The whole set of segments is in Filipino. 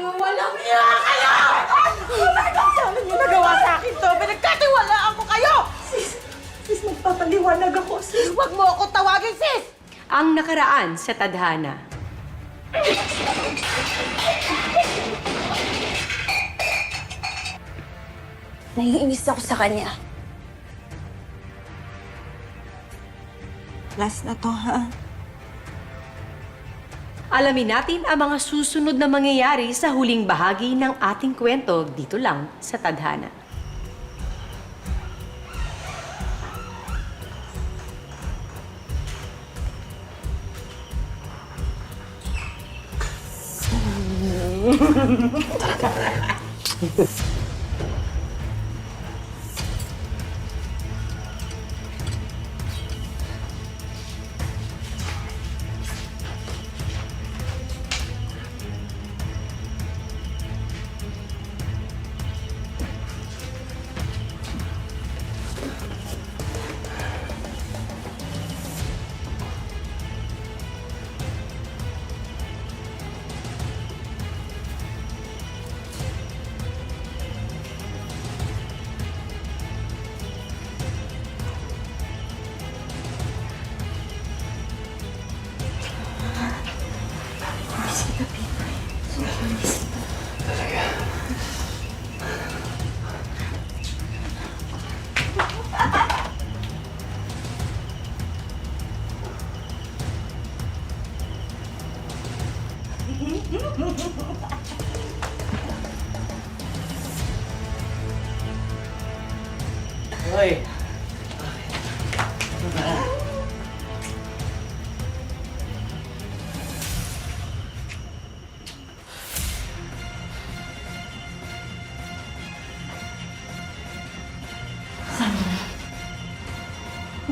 Mga walang iya kayo! Oh my God! Paano niyo nagawa sa akin to? Pinagkatiwalaan ko kayo! Sis, magpapaliwanag ako, sis. Huwag mo ako tawagin, sis! Ang nakaraan sa tadhana. Naiinis ako sa kanya. Last na to, ha? Alamin natin ang mga susunod na mangyayari sa huling bahagi ng ating kwento dito lang sa tadhana. Hoy!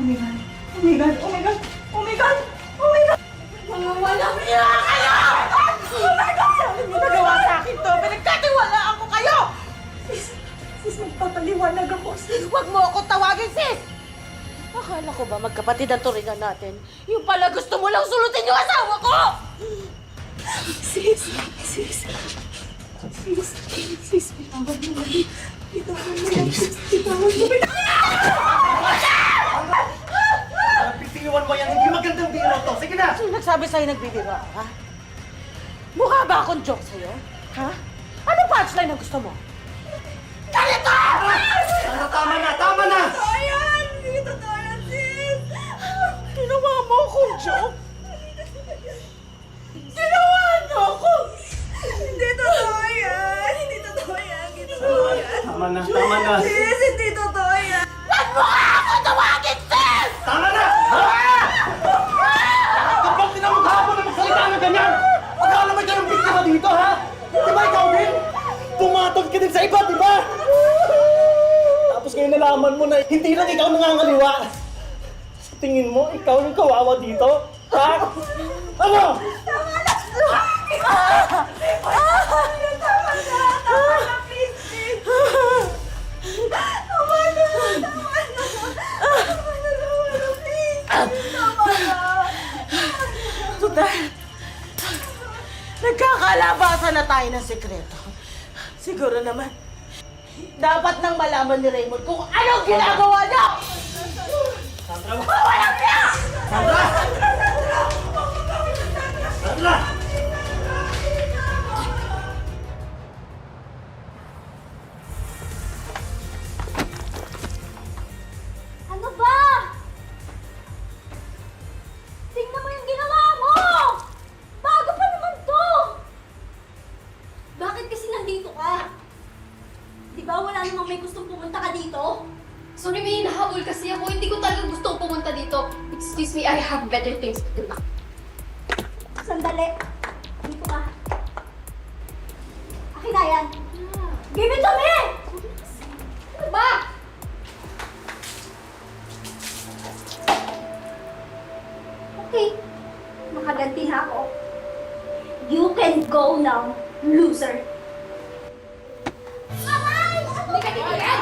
Oh my God. Oh my God. Oh my God. Oh my God. Oh my God. Mga walang iya kayo! Oh my God! Paano niyo nagawa sa akin to? Pinagkatiwalaan ko kayo! Sis, magpapaliwanag ako, sis. Huwag mo ako tawagin, sis! Akala ko ba magkapatid ang turingan natin? Yung pala gusto mo lang sulutin yung asawa ko! Sis, bitawan mo na. Bitawan mo na. Bitawan mo na. Bitiwan mo yan, hindi magandang biro to. Sige na! Sino nagsabi sa'yo nagbibiro ako, ha? Mukha ba akong joke sa'yo? Ha? Anong punchline ang gusto mo? Ganito! Ano, tama na! Tama na! Ayan! Hindi totoo yan, sis! Ginawa mo akong joke? Ginawa niyo ako! Hindi totoo yan! Hindi totoo yan! Hindi totoo yan! Tama na! Tama na! Sis, hindi totoo yan! Huwag mo ako tawagin, sis! Tama na! Ha? Kapag tinamukha mo na magsalita ng ganyan! Pagkala may ganang biktima dito, ha? Di ba ikaw din? Tumatod ka din sa iba, di ba? Tapos ngayon nalaman mo na hindi lang ikaw nangangaliwa. Sa tingin mo, ikaw yung kawawa dito? Ha? Ano? Tama na! Please, sis! Tama na! Please! Tama na! Total, nagkakalabasan na tayo ng sekreto. Siguro naman, dapat nang malaman ni Raymond kung anong ginagawa niya! Sandra! Walang niya! Sandra! Sandra! Ano ba? Tingnan mo yung ginawa mo! Bago pa naman to! Bakit kasi nandito ka? Di ba wala namang may gustong pumunta ka dito? Sorry, may hinahabol kasi ako. Hindi ko talaga gusto pumunta dito. Excuse me, I have better things to do. Sandali. Dito ka. Akin na yan. Give it to me! Ano ba? Okay. Makaganti na ako. You can go now, loser. Hindi ka titigil, ha?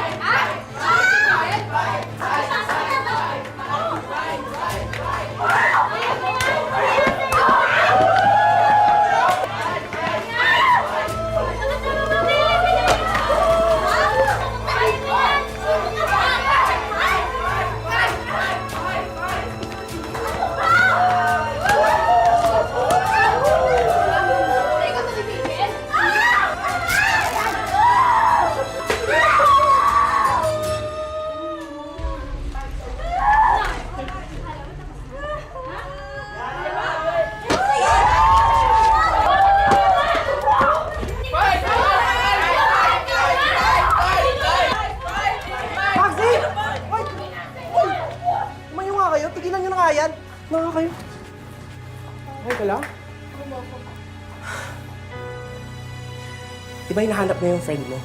Di ba hinahanap mo yung friend mo?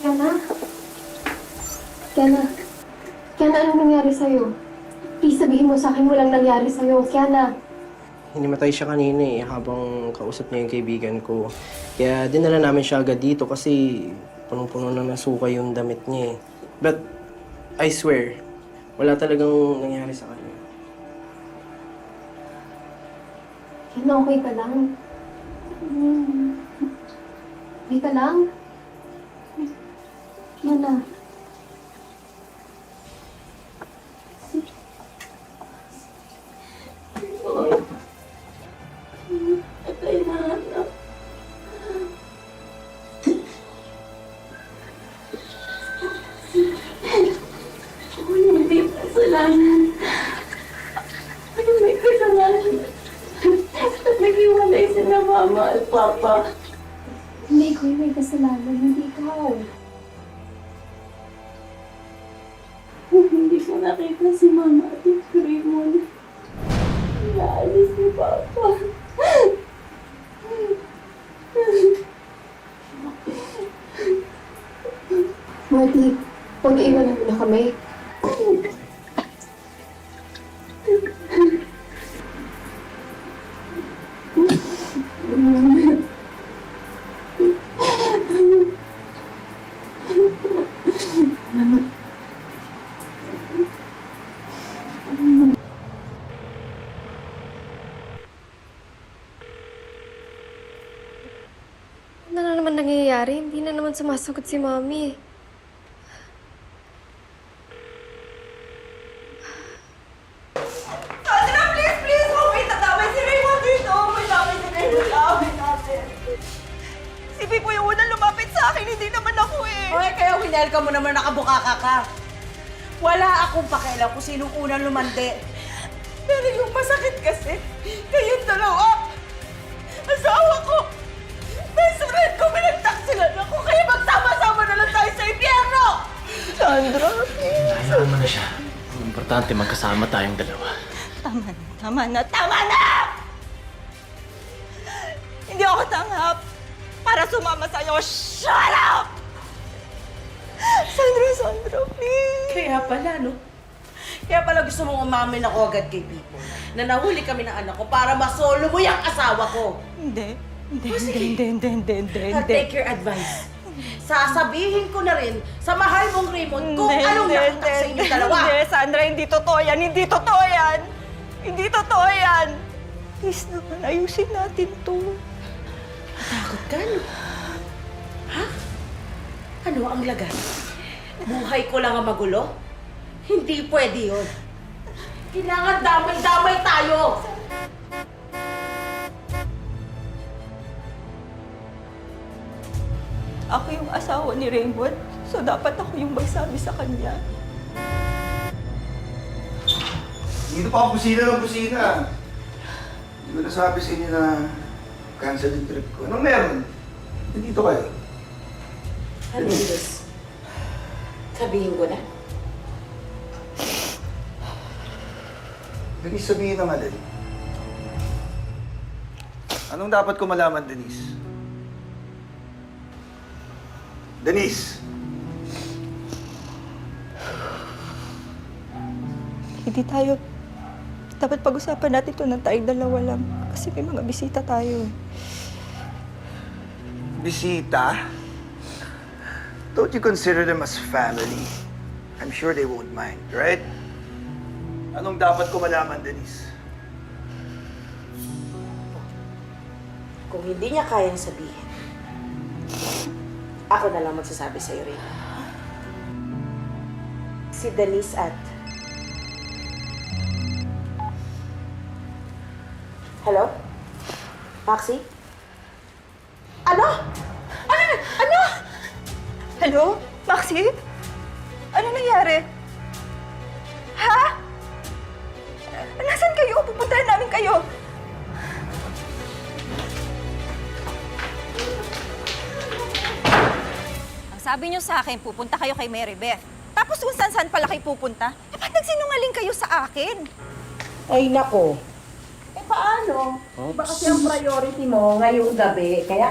Kiana? Kiana? Kiana, anong nangyari sa'yo? Please, sabihin mo sa akin walang nangyari sa'yo. Kiana? Hinimatay siya kanina habang kausap niya yung kaibigan ko. Kaya dinala namin siya agad dito kasi punong-puno na nasuka yung damit niya But, I swear, wala talagang nangyari sa kanya. Kiana, okay ka lang? Okay ka lang? Kiana? Hindi kasalanan. Ano may kasalanan? At nag-iwalay sila mama at papa. Hindi ko yung may kasalanan, hindi ikaw. Hindi ko nakita si mama at si Raymond. Naalis ni papa. Marty, huwag iwanan mo na kami. Ano na naman nangyayari? Hindi na naman sumasagot si Mommy. Sandra, please, please! Oh, may tatawin si Raymond dito! May tatawin si Raymond sa amin natin. Si Pipo yung unang lumapit sa akin, hindi naman ako eh. Okay, kaya winelcome mo naman nakabuka ka. Wala akong pakialam kung sinong unang lumande. Pero yung masakit kasi, kayong dalawa, asawa ko, best friend ko, pinagtaksilan ako, kaya magsama-sama na lang tayo sa impyerno! Sandra, please. Hayaan mo na siya. Ang importante, magkasama tayong dalawa. Tama na! Hindi ako tanggap para sumama sa'yo. Shut up! Sandra, please. Kaya pala, no? Kaya pala gusto mong umamin ako agad kay Pipo na nahuli kami ng anak ko para masolo mo yung asawa ko. Hindi. I'll take your advice. Sasabihin ko na rin sa mahal mong Raymond kung anong nakita sa inyo dalawa. Hindi, Sandra, hindi totoo yan. Hindi totoo yan. Hindi totoo yan. Please naman, ayusin natin to. Takot ka, no? Ha? Ano ang lagas? Buhay ko lang ang magulo? Hindi pwede yun. Kailangan damay-damay tayo! Ako yung asawa ni Raymond, so dapat ako yung magsabi sa kanya. Dito pa ako busina ng busina. Hindi ko nasabi sa inyo na cancel yung trip ko. Anong meron? Nandito kayo. Ano, Diyos? Sabihin ko na. Denise, sabihin na nga din. Anong dapat ko malaman, Denise? Denise! Hindi tayo... Dapat pag-usapan natin ito ng tayong dalawa lang. Kasi may mga bisita tayo. Bisita? Don't you consider them as family? I'm sure they won't mind, right? Anong dapat ko malaman, Denise? Kung hindi niya kayang sabihin, ako na lang magsasabi sa'yo, Rina. Si Denise at... Hello? Maxie? Ano? Ano? Hello? Maxie? Ano nangyari? Ha? Nasaan kayo? Pupuntahan namin kayo. Sabi niyo sa akin, pupunta kayo kay Mary Beth. Tapos kung saan pala kayo pupunta, ba't nagsinungaling kayo sa akin? Ay, nako. Paano? Iba kasi ang priority mo ngayong gabi. Kaya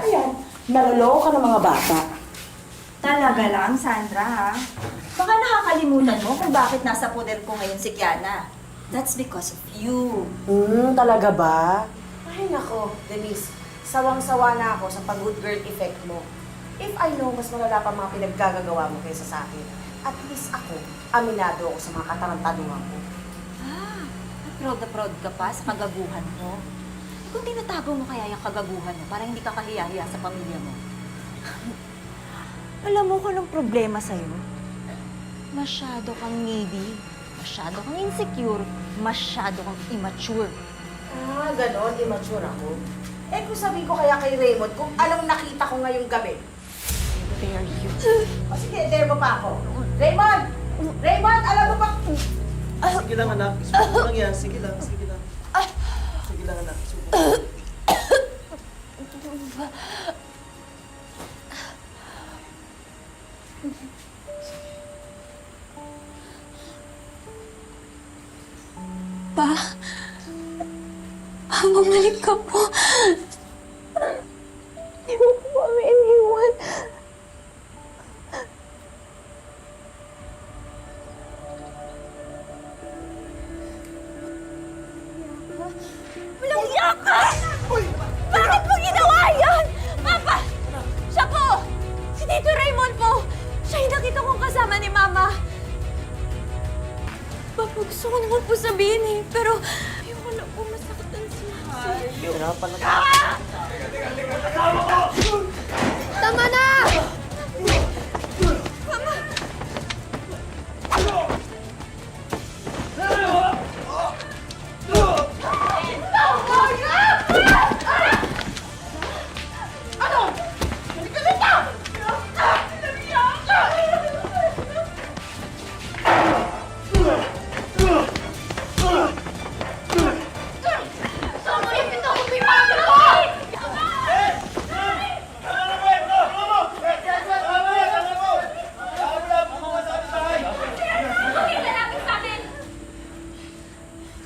naloloko ka ng mga bata. Talaga lang, Sandra, ha? Baka nakakalimutan mo kung bakit nasa poder ko ngayon si Kiana. That's because of you. Talaga ba? Ay, nako, Denise. Sawang-sawa na ako sa pag-good girl effect mo. If I know, mas malala pa mga pinaggagawa mo kaysa sa akin. At least ako, aminado ako sa mga katarantaduhan ko. Proud na proud ka pa sa kagaguhan mo. Kung tinatago mo kaya yung kagaguhan mo para hindi ka kahiya-hiya sa pamilya mo. Alam mo kung anong problema sa'yo? Masyado kang needy, masyado kang insecure, masyado kang immature. Ganon, immature ako. Eh kung sabihin ko kaya kay Raymond kung anong nakita ko ngayong gabi. Dare you. O sige, dare mo pa ako. Raymond! Raymond, alam mo ba? Sige lang, anak. Isubo mo lang yan. Sige lang, sige lang. Sige lang, anak. Isubo mo. Pa, bumalik ka po. Hindi mo po kami iniwan. Walang iya ka! Bakit mo ginawa yan? Papa! Siya po! Si Tito Raymond po! Siya yung nakita kong kasama ni Mama. Papa, gusto ko naman po sabihin eh, pero ayoko na po masaktan si Tama na!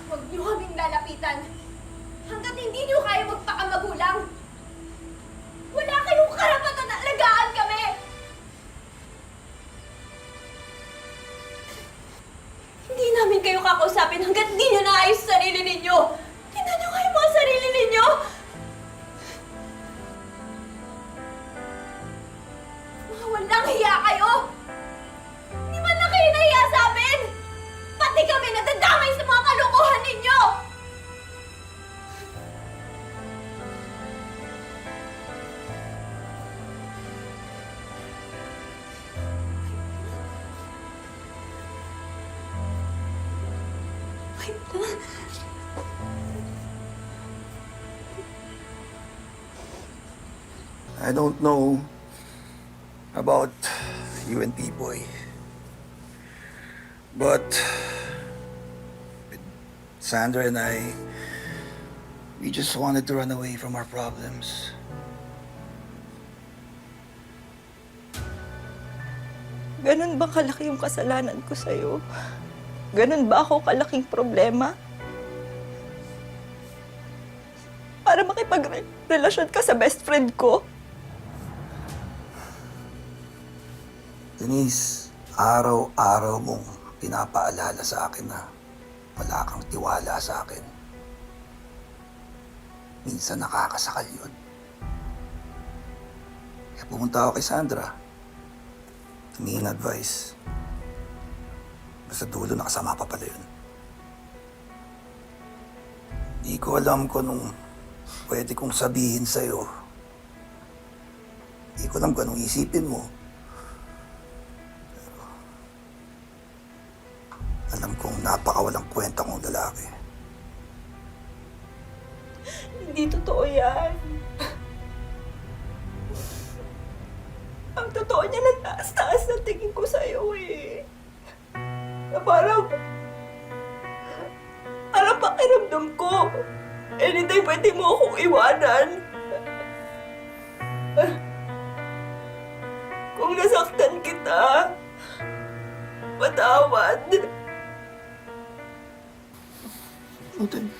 Huwag niyo kaming lalapitan. Hanggat hindi niyo kaya magpakamagulang. Wala kayong karapatan na alagaan kami! Hindi namin kayo kakausapin hanggat hindi niyo naayos sa sarili ninyo! Tingnan niyo kayo mga sarili ninyo! Mga walang hiya kayo! Hindi man lang kayo nahiya sa amin! Pati kami nadadamay sa mga kalokohan ninyo! I don't know about you and T-Boy. But with Sandra and I, we just wanted to run away from our problems. Ganun ba kalaki yung kasalanan ko sa'yo? Ganun ba ako kalaking problema? Para makipagrelasyon ka sa best friend ko? Denise, araw-araw mong pinapaalala sa akin na wala kang tiwala sa akin. Minsan nakakasakal yun. Kaya pumunta ako kay Sandra. Tumingin advice. Basta dulo nakasama pa pala yun. Di ko alam kung anong pwede kong sabihin sa'yo. Di ko alam kung anong isipin mo. Alam kong napakawalang kwenta kong lalaki. Hindi totoo yan. Ang totoo niya na taas-taas na tingin ko sa'yo eh. Na parang pakiramdam ko. Anytime pwede mo akong iwanan. Kung nasaktan kita, patawad. Uten.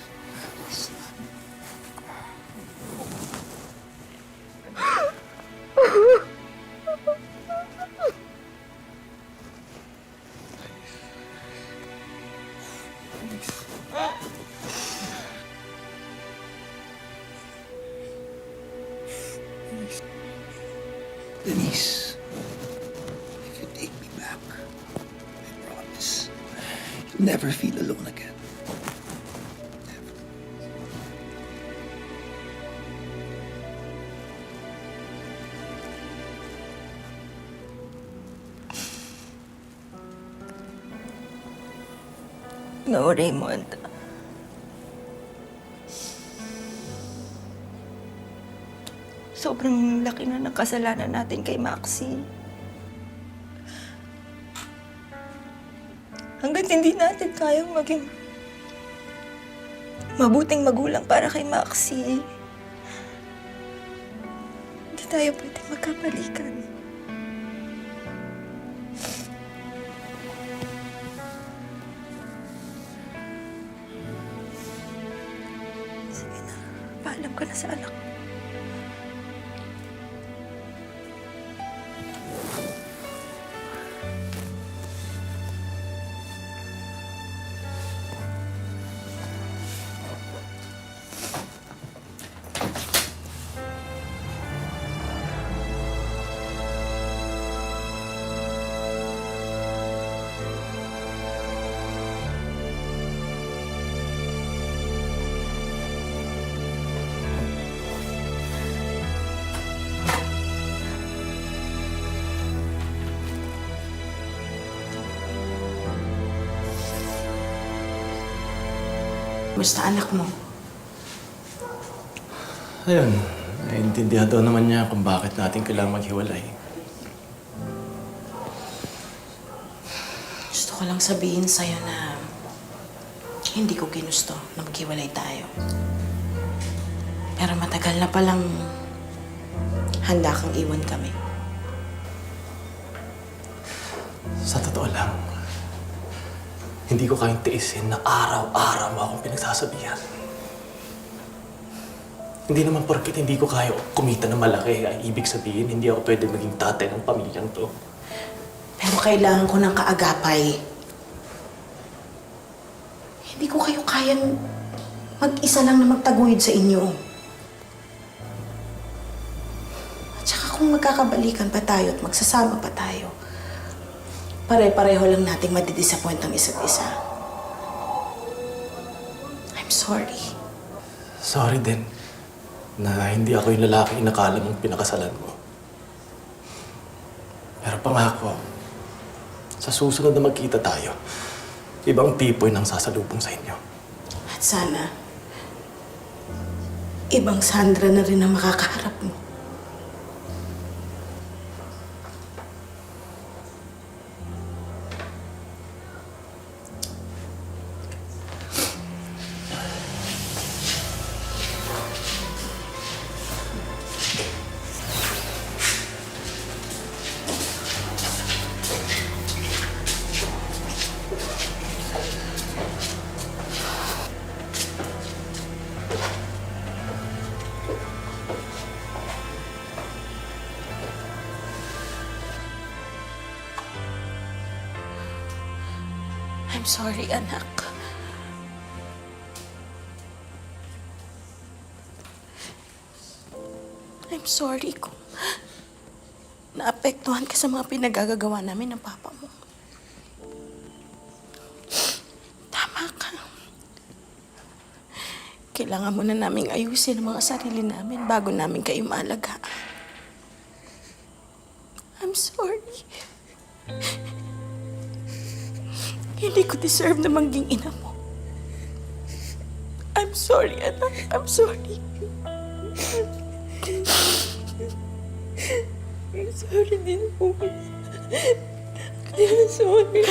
Denise, if you take me back, I promise, you'll never feel alone again. No, Raymond. Sobrang laki na ng kasalanan natin kay Maxine. Hanggat hindi natin kayang maging mabuting magulang para kay Maxie, hindi tayo pwede magkabalikan. Sige na, paalam ka na sa anak mo. Basta anak mo. Ayun, naiintindihan daw naman niya kung bakit natin kailangang maghiwalay. Gusto ko lang sabihin sa'yo na hindi ko ginusto na maghiwalay tayo. Pero matagal na palang handa kang iwan kami. Sa totoo lang, hindi ko kayang tiisin na araw-araw mo akong pinagsasabihan. Hindi naman porket hindi ko kaya kumita ng malaki ay ibig sabihin hindi ako pwede maging tatay ng pamilyang to. Pero kailangan ko ng kaagapay. Hindi ko kayo kayang mag-isa lang na magtaguyod sa inyo. At saka kung magkakabalikan pa tayo at magsasama pa tayo, pare-pareho lang nating madidisappoint ang isa't isa. I'm sorry. Sorry din na hindi ako yung lalaki inakala mong pinakasalan mo. Pero pangako, sa susunod na magkita tayo, ibang tipo yung sasalubong sa inyo. At sana, ibang Sandra na rin ang makakaharap mo. I'm sorry, anak. I'm sorry kung naapektuhan ka sa mga pinagagagawa namin ng papa mo. Tama ka. Kailangan muna naming ayusin ang mga sarili namin bago namin kayo maalagaan. I'm sorry. Hindi ko deserve na maging ina mo. I'm sorry, anak. I'm sorry. I'm sorry din po. I'm sorry.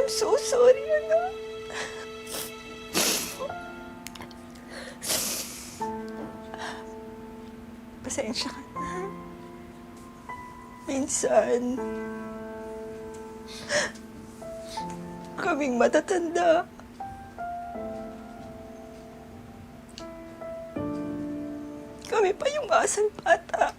I'm so sorry, anak. Pasensya ka na. Minsan, kaming matatanda, kami pa yung asang bata.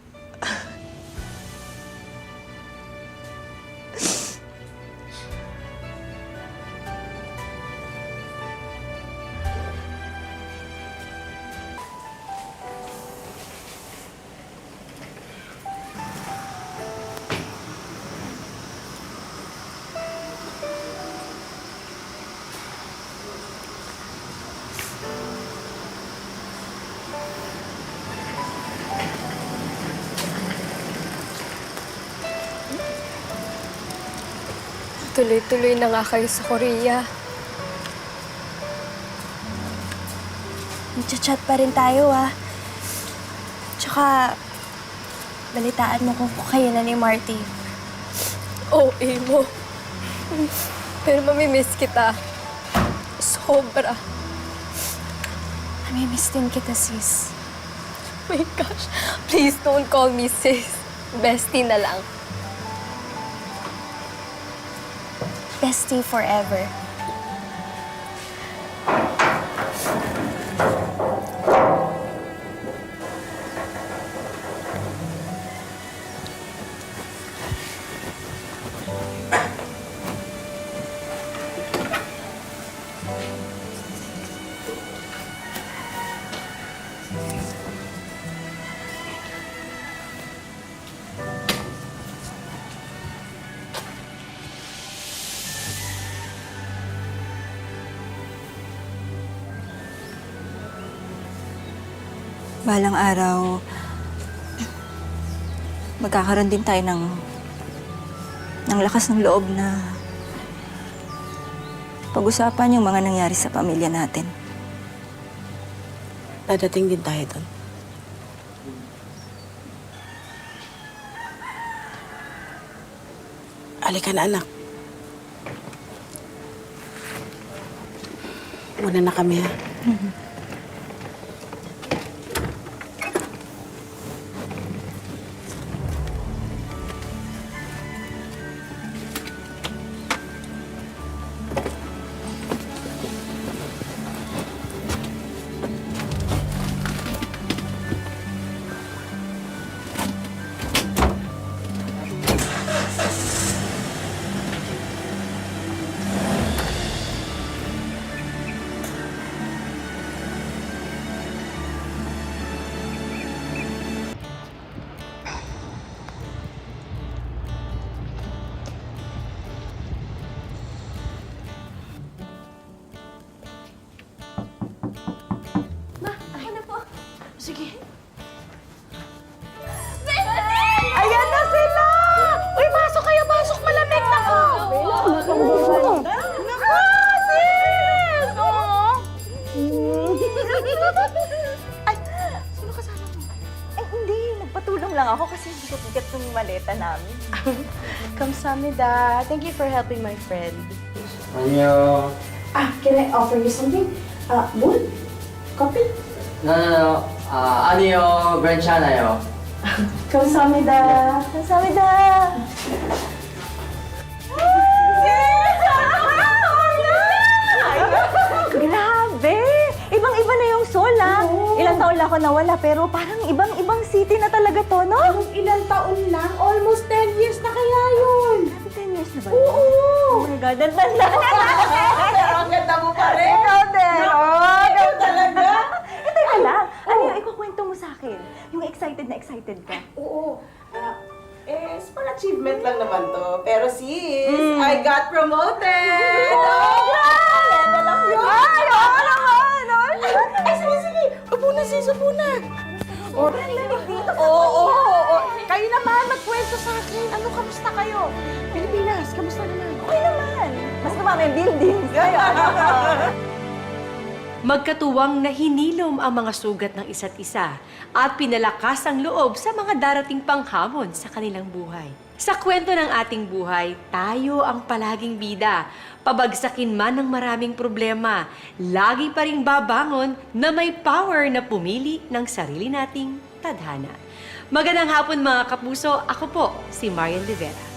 Tuloy-tuloy na nga kayo sa Korea. Magchat-chat pa rin tayo, ah. Tsaka, balitaan mo kung kayo na ni Marty. OA mo. Pero mamimiss kita. Sobra. Namimiss din kita, sis. My gosh. Please don't call me sis. Bestie na lang. Bestie forever. Balang araw, magkakaroon din tayo ng lakas ng loob na pag-usapan yung mga nangyari sa pamilya natin. Dadating din tayo doon. Halika na, anak. Muna na kami, ha? Ayan na sila! Uy, pasok kayo, pasok! Malamig na ko! Naku, sis! Oo. Ay, sino kasama mo? Eh, hindi. Nagpatulong lang ako kasi bigat-bigat yung maleta namin. Kamsahamnida. Thank you for helping my friend. 안녕. Can I offer you something? Wood? Coffee? No. 아니요. 괜찮아요. Kamsahamnida. Kamsahamnida. Grabe! Ibang-iba na yung Seoul, ah. Ilang taon lang ako nawala, pero parang ibang-ibang city na talaga to, no? Ilang taon lang? Almost 10 years na kaya yun. Grabe, 10 years na ba yun? Oh my God, ang tanda na. Pero ang ganda mo pa rin. Ikaw din. Ikaw talaga. Teka lang, ano yung ikukwento mo sa akin? Yung excited na excited ka? Oo. Small achievement lang naman to. Pero sis, I got promoted! Level up yun! Ay, oo naman! Ay, sige. Upo na sis, upo na. Sobrang lamig dito. Oo. Kayo naman, magkwento sa akin. Ano, kamusta kayo? Pilipinas, kamusta naman? Okay naman. Mas dumami yung buildings. Kaya, Magkatuwang na hinilom ang mga sugat ng isa't isa at pinalakas ang loob sa mga darating panghamon sa kanilang buhay. Sa kwento ng ating buhay, tayo ang palaging bida. Pabagsakin man ng maraming problema, lagi pa ring babangon na may power na pumili ng sarili nating tadhana. Magandang hapon mga kapuso, ako po si Marian De Vera.